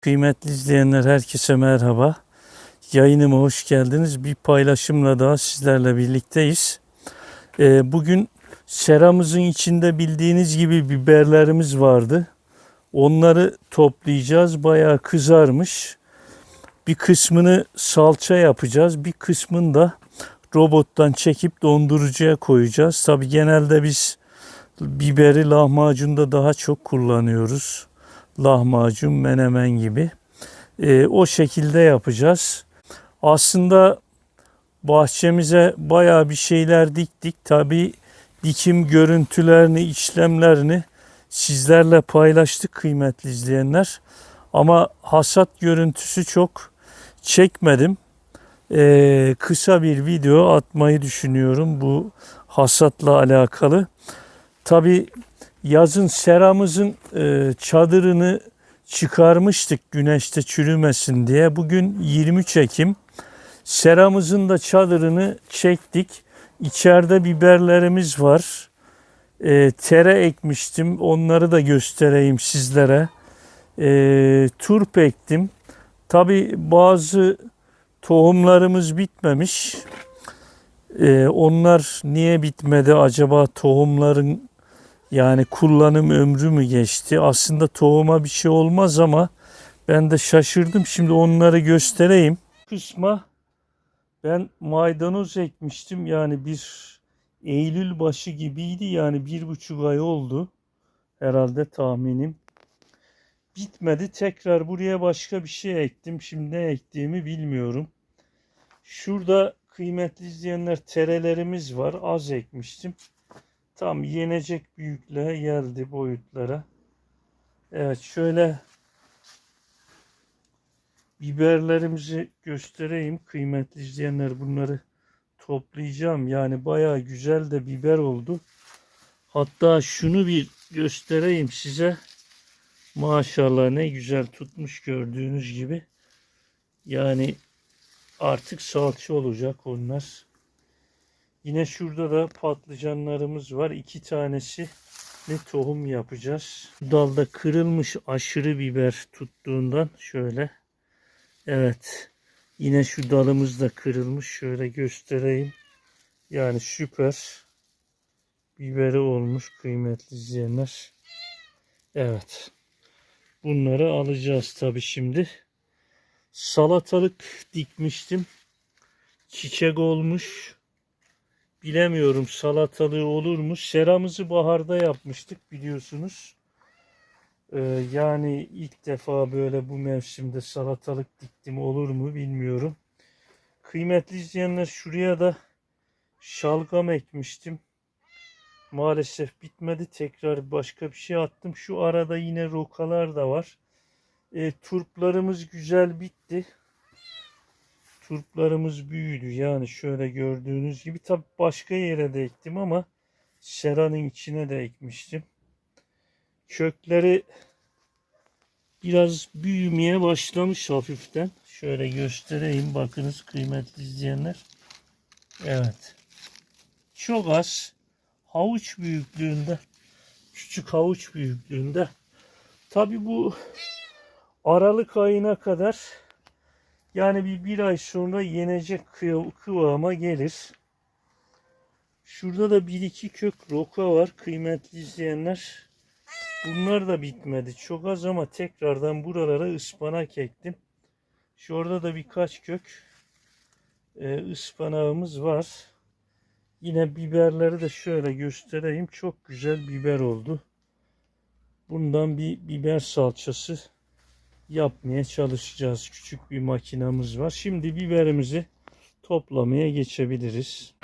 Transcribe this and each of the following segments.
Kıymetli izleyenler, herkese merhaba. Yayınıma hoş geldiniz. Bir paylaşımla daha sizlerle birlikteyiz. Bugün seramızın içinde bildiğiniz gibi biberlerimiz vardı. Onları toplayacağız. Bayağı kızarmış. Bir kısmını salça yapacağız. Bir kısmını da robottan çekip dondurucuya koyacağız. Tabii genelde biz biberi lahmacunda daha çok kullanıyoruz. Lahmacun, menemen gibi. O şekilde yapacağız. Aslında bahçemize bayağı bir şeyler diktik. Tabii dikim görüntülerini, işlemlerini sizlerle paylaştık kıymetli izleyenler. Ama hasat görüntüsü çok çekmedim. Kısa bir video atmayı düşünüyorum bu hasatla alakalı. Tabii yazın seramızın çadırını çıkarmıştık güneşte çürümesin diye. Bugün 23 Ekim. Seramızın da çadırını çektik. İçeride biberlerimiz var. Tere ekmiştim. Onları da göstereyim sizlere. Turp ektim. Tabii bazı tohumlarımız bitmemiş. Onlar niye bitmedi acaba, tohumların yani kullanım ömrü mü geçti? Aslında tohuma bir şey olmaz ama ben de şaşırdım. Şimdi onları göstereyim. Kısma ben maydanoz ekmiştim. Yani bir Eylül başı gibiydi. Yani 1,5 ay oldu herhalde tahminim. Bitmedi. Tekrar buraya başka bir şey ektim. Şimdi ne ektiğimi bilmiyorum. Şurada kıymetli izleyenler terelerimiz var. Az ekmiştim. Tam yenecek büyüklüğe geldi, boyutlara. Evet, şöyle biberlerimizi göstereyim kıymetli izleyenler. Bunları toplayacağım. Yani bayağı güzel de biber oldu. Hatta şunu bir göstereyim size. Maşallah ne güzel tutmuş gördüğünüz gibi. Yani artık salça olacak onlar. Yine şurada da patlıcanlarımız var. 2 tanesi tohum yapacağız. Dalda kırılmış aşırı biber tuttuğundan şöyle. Evet. Yine şu dalımız da kırılmış. Şöyle göstereyim. Yani süper biberi olmuş kıymetli izleyenler. Evet. Bunları alacağız tabii şimdi. Salatalık dikmiştim. Çiçek olmuş. Bilemiyorum salatalığı olur mu? Seramızı baharda yapmıştık biliyorsunuz. Yani ilk defa böyle bu mevsimde salatalık diktim, olur mu bilmiyorum. Kıymetli izleyenler, şuraya da şalgam ekmiştim. Maalesef bitmedi. Tekrar başka bir şey attım. Şu arada yine rokalar da var. Turplarımız güzel bitti. Turplarımız büyüdü. Yani şöyle gördüğünüz gibi. Tabi başka yere de ektim ama seranın içine de ekmiştim. Kökleri biraz büyümeye başlamış hafiften. Şöyle göstereyim. Bakınız kıymetli izleyenler. Evet. Çok az. Havuç büyüklüğünde. Küçük havuç büyüklüğünde. Tabi bu Aralık ayına kadar, yani bir ay sonra yenecek kıvama gelir. Şurada da 1-2 kök roka var kıymetli izleyenler. Bunlar da bitmedi. Çok az ama tekrardan buralara ıspanak ektim. Şurada da birkaç kök ıspanağımız var. Yine biberleri de şöyle göstereyim. Çok güzel biber oldu. Bundan bir biber salçası yapmaya çalışacağız. Küçük bir makinamız var. Şimdi biberimizi toplamaya geçebiliriz.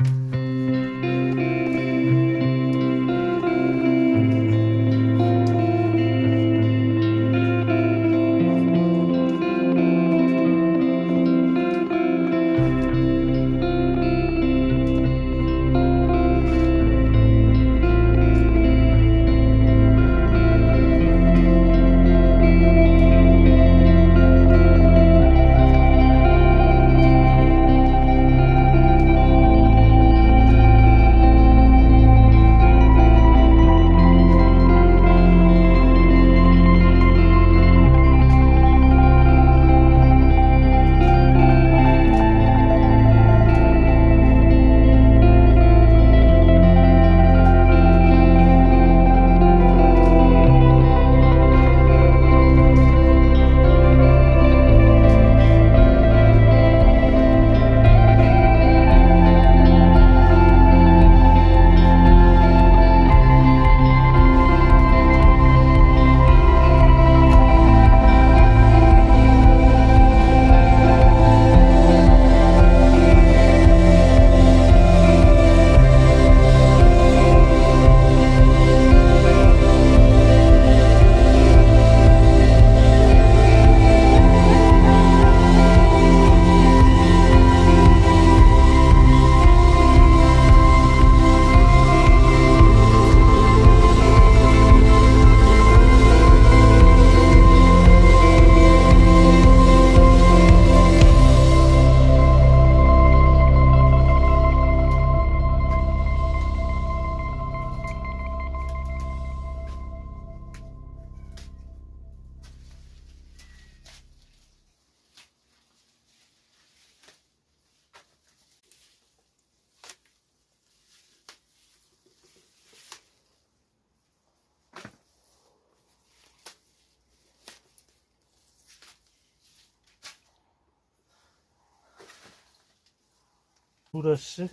Burası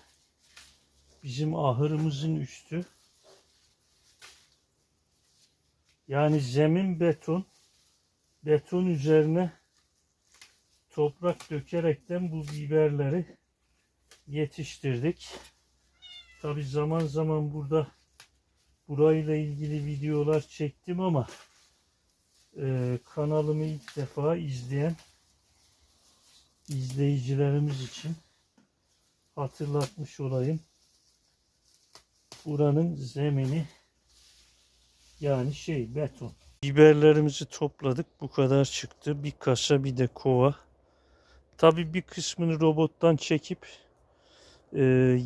bizim ahırımızın üstü. Yani zemin beton. Beton üzerine toprak dökerekten bu biberleri yetiştirdik. Tabi zaman zaman burada burayla ilgili videolar çektim ama kanalımı ilk defa izleyen izleyicilerimiz için hatırlatmış olayım. Buranın zemini yani beton. Biberlerimizi topladık. Bu kadar çıktı. Bir kasa bir de kova. Tabii bir kısmını robottan çekip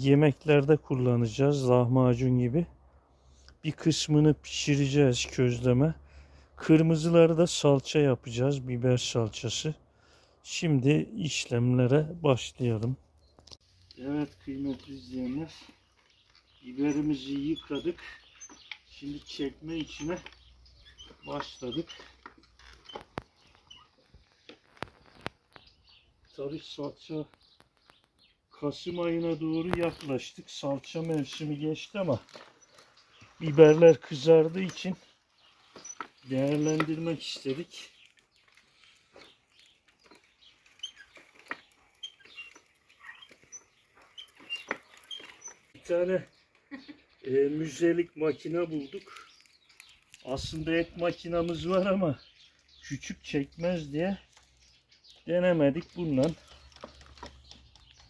yemeklerde kullanacağız. Lahmacun gibi. Bir kısmını pişireceğiz közleme. Kırmızıları da salça yapacağız. Biber salçası. Şimdi işlemlere başlayalım. Evet kıymetli izleyenler. Biberimizi yıkadık. Şimdi çekme içine başladık. Tabii salça Kasım ayına doğru yaklaştık. Salça mevsimi geçti ama biberler kızardığı için değerlendirmek istedik. Bir tane müzelik makine bulduk. Aslında et makinamız var ama küçük çekmez diye denemedik bundan.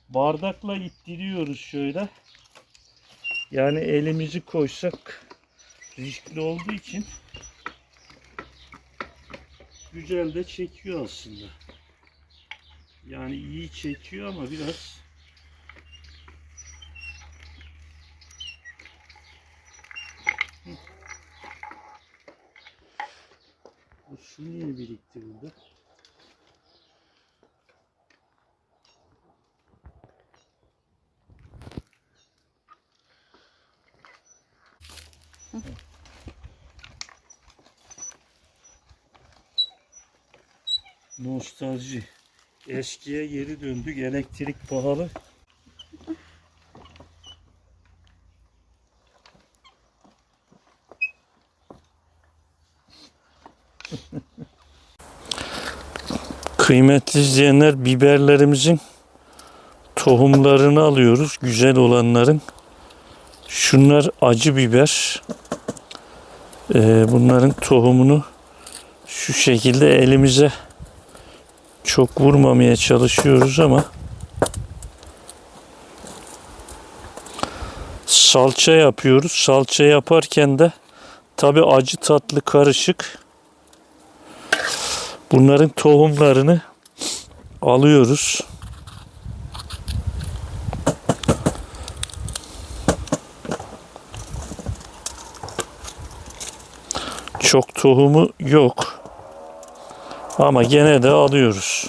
Bardakla ittiriyoruz şöyle. Yani elimizi koysak riskli olduğu için güzel de çekiyor aslında. Yani iyi çekiyor ama biraz bu su niye birikti burada? Nostalji. Eskiye geri döndük. Elektrik pahalı. Kıymetli izleyenler, biberlerimizin tohumlarını alıyoruz. Güzel olanların. Şunlar acı biber. Bunların tohumunu şu şekilde elimize çok vurmamaya çalışıyoruz ama salça yapıyoruz. Salça yaparken de tabi acı tatlı karışık. Bunların tohumlarını alıyoruz. Çok tohumu yok. Ama gene de alıyoruz.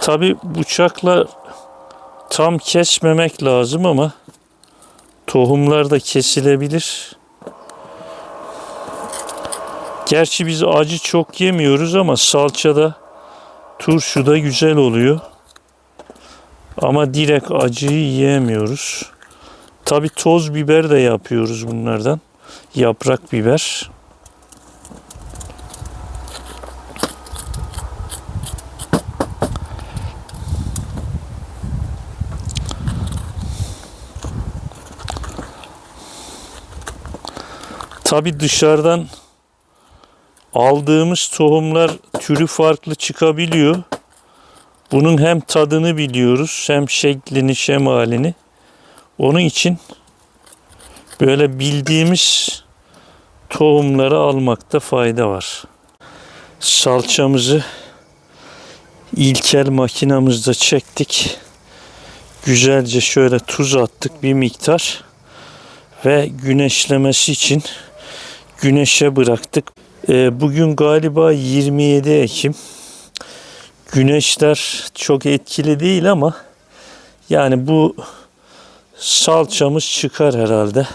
Tabi bıçakla tam kesmemek lazım ama tohumlar da kesilebilir. Gerçi biz acı çok yemiyoruz ama salçada, turşuda güzel oluyor. Ama direkt acıyı yiyemiyoruz. Tabi toz biber de yapıyoruz bunlardan. Yaprak biber. Tabi dışarıdan aldığımız tohumlar türü farklı çıkabiliyor. Bunun hem tadını biliyoruz hem şeklini, şemalini. Onun için böyle bildiğimiz tohumları almakta fayda var. Salçamızı ilkel makinamızda çektik. Güzelce şöyle tuz attık bir miktar. Ve güneşlemesi için güneşe bıraktık. Bugün galiba 27 Ekim. Güneşler çok etkili değil ama yani bu salçamız çıkar herhalde.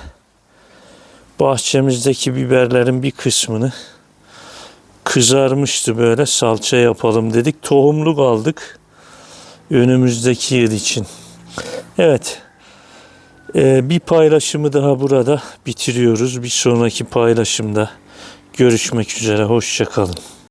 Bahçemizdeki biberlerin bir kısmını kızarmıştı, böyle salça yapalım dedik. Tohumluk aldık önümüzdeki yıl için. Evet, bir paylaşımı daha burada bitiriyoruz. Bir sonraki paylaşımda görüşmek üzere. Hoşça kalın.